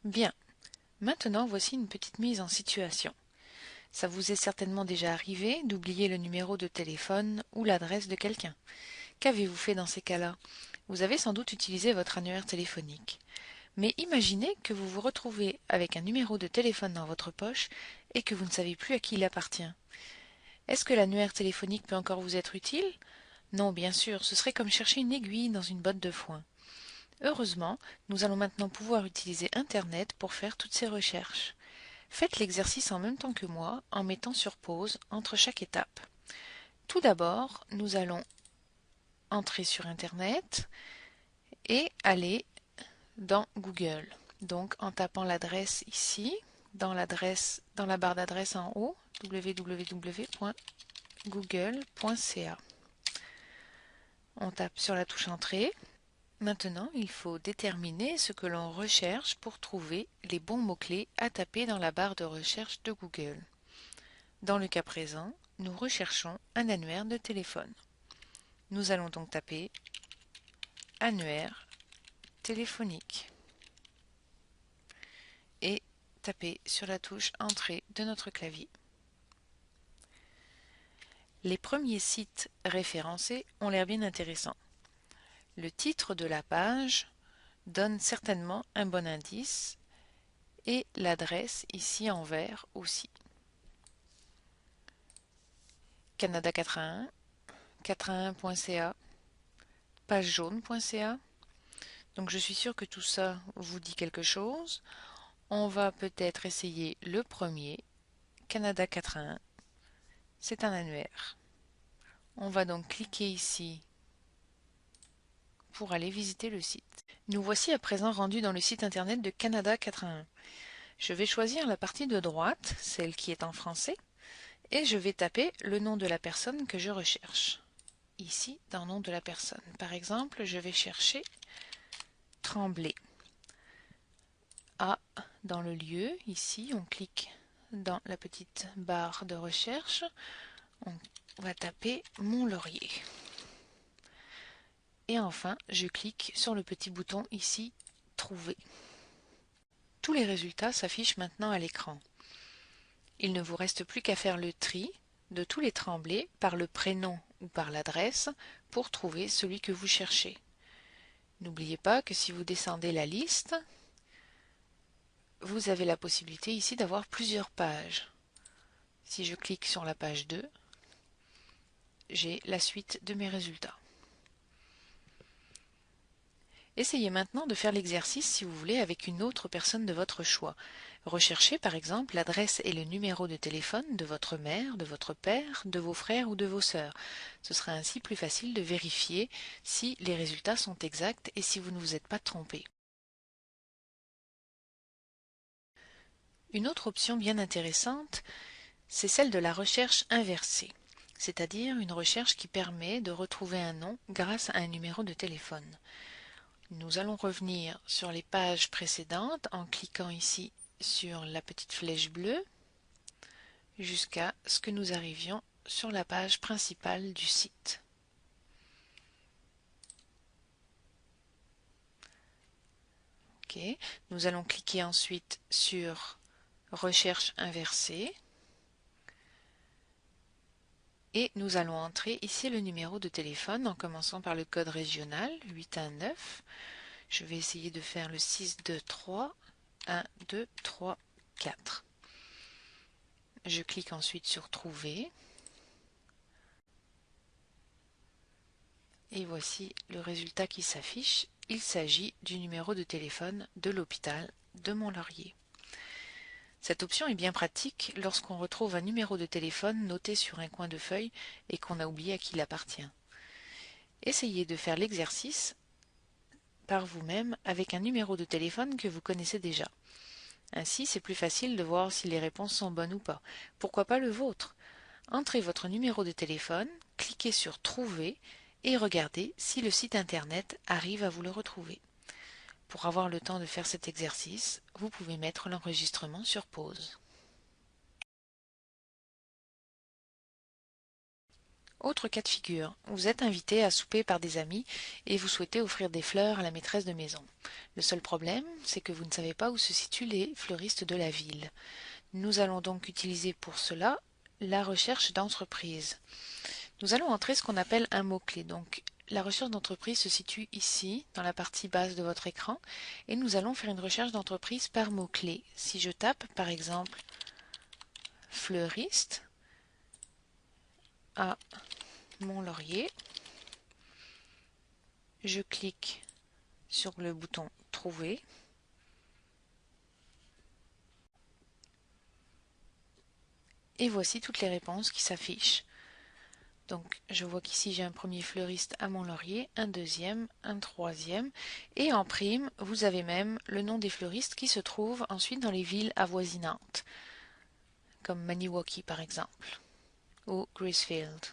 Bien, maintenant voici une petite mise en situation. Ça vous est certainement déjà arrivé d'oublier le numéro de téléphone ou l'adresse de quelqu'un. Qu'avez-vous fait dans ces cas-là? Vous avez sans doute utilisé votre annuaire téléphonique. Mais imaginez que vous vous retrouvez avec un numéro de téléphone dans votre poche et que vous ne savez plus à qui il appartient. Est-ce que l'annuaire téléphonique peut encore vous être utile? Non, bien sûr, ce serait comme chercher une aiguille dans une botte de foin. Heureusement, nous allons maintenant pouvoir utiliser Internet pour faire toutes ces recherches. Faites l'exercice en même temps que moi en mettant sur pause entre chaque étape. Tout d'abord, nous allons entrer sur Internet et aller dans Google. Donc en tapant l'adresse ici, dans la barre d'adresse en haut, www.google.ca. On tape sur la touche Entrée. Maintenant, il faut déterminer ce que l'on recherche pour trouver les bons mots-clés à taper dans la barre de recherche de Google. Dans le cas présent, nous recherchons un annuaire de téléphone. Nous allons donc taper annuaire téléphonique et taper sur la touche Entrée de notre clavier. Les premiers sites référencés ont l'air bien intéressants. Le titre de la page donne certainement un bon indice et l'adresse ici en vert aussi. Canada 81, 81.ca, pagejaune.ca. Donc je suis sûre que tout ça vous dit quelque chose. On va peut-être essayer le premier, Canada 81. C'est un annuaire. On va donc cliquer ici pour aller visiter le site. Nous voici à présent rendus dans le site internet de Canada 81. Je vais choisir la partie de droite, celle qui est en français, et je vais taper le nom de la personne que je recherche. Ici, dans le nom de la personne. Par exemple, je vais chercher Tremblay. A dans le lieu, ici, on clique dans la petite barre de recherche, on va taper Mont-Laurier. Et enfin, je clique sur le petit bouton ici, Trouver. Tous les résultats s'affichent maintenant à l'écran. Il ne vous reste plus qu'à faire le tri de tous les Tremblay par le prénom ou par l'adresse pour trouver celui que vous cherchez. N'oubliez pas que si vous descendez la liste, vous avez la possibilité ici d'avoir plusieurs pages. Si je clique sur la page 2, j'ai la suite de mes résultats. Essayez maintenant de faire l'exercice si vous voulez avec une autre personne de votre choix. Recherchez par exemple l'adresse et le numéro de téléphone de votre mère, de votre père, de vos frères ou de vos sœurs. Ce sera ainsi plus facile de vérifier si les résultats sont exacts et si vous ne vous êtes pas trompé. Une autre option bien intéressante, c'est celle de la recherche inversée, c'est-à-dire une recherche qui permet de retrouver un nom grâce à un numéro de téléphone. Nous allons revenir sur les pages précédentes en cliquant ici sur la petite flèche bleue jusqu'à ce que nous arrivions sur la page principale du site. Ok. Nous allons cliquer ensuite sur Recherche inversée et nous allons entrer ici le numéro de téléphone en commençant par le code régional 819. Je vais essayer de faire le 623 1 2 3 4. Je clique ensuite sur Trouver. Et voici le résultat qui s'affiche. Il s'agit du numéro de téléphone de l'hôpital de Mont-Laurier. Cette option est bien pratique lorsqu'on retrouve un numéro de téléphone noté sur un coin de feuille et qu'on a oublié à qui il appartient. Essayez de faire l'exercice par vous-même avec un numéro de téléphone que vous connaissez déjà. Ainsi, c'est plus facile de voir si les réponses sont bonnes ou pas. Pourquoi pas le vôtre? Entrez votre numéro de téléphone, cliquez sur Trouver et regardez si le site internet arrive à vous le retrouver. Pour avoir le temps de faire cet exercice, vous pouvez mettre l'enregistrement sur pause. Autre cas de figure, vous êtes invité à souper par des amis et vous souhaitez offrir des fleurs à la maîtresse de maison. Le seul problème, c'est que vous ne savez pas où se situent les fleuristes de la ville. Nous allons donc utiliser pour cela la recherche d'entreprise. Nous allons entrer ce qu'on appelle un mot-clé. Donc, la recherche d'entreprise se situe ici, dans la partie basse de votre écran, et nous allons faire une recherche d'entreprise par mot-clé. Si je tape, par exemple, fleuriste à Mont-Laurier, je clique sur le bouton Trouver. Et voici toutes les réponses qui s'affichent. Donc je vois qu'ici j'ai un premier fleuriste à Mont-Laurier, un deuxième, un troisième, et en prime, vous avez même le nom des fleuristes qui se trouvent ensuite dans les villes avoisinantes, comme Maniwaki par exemple, ou Gracefield.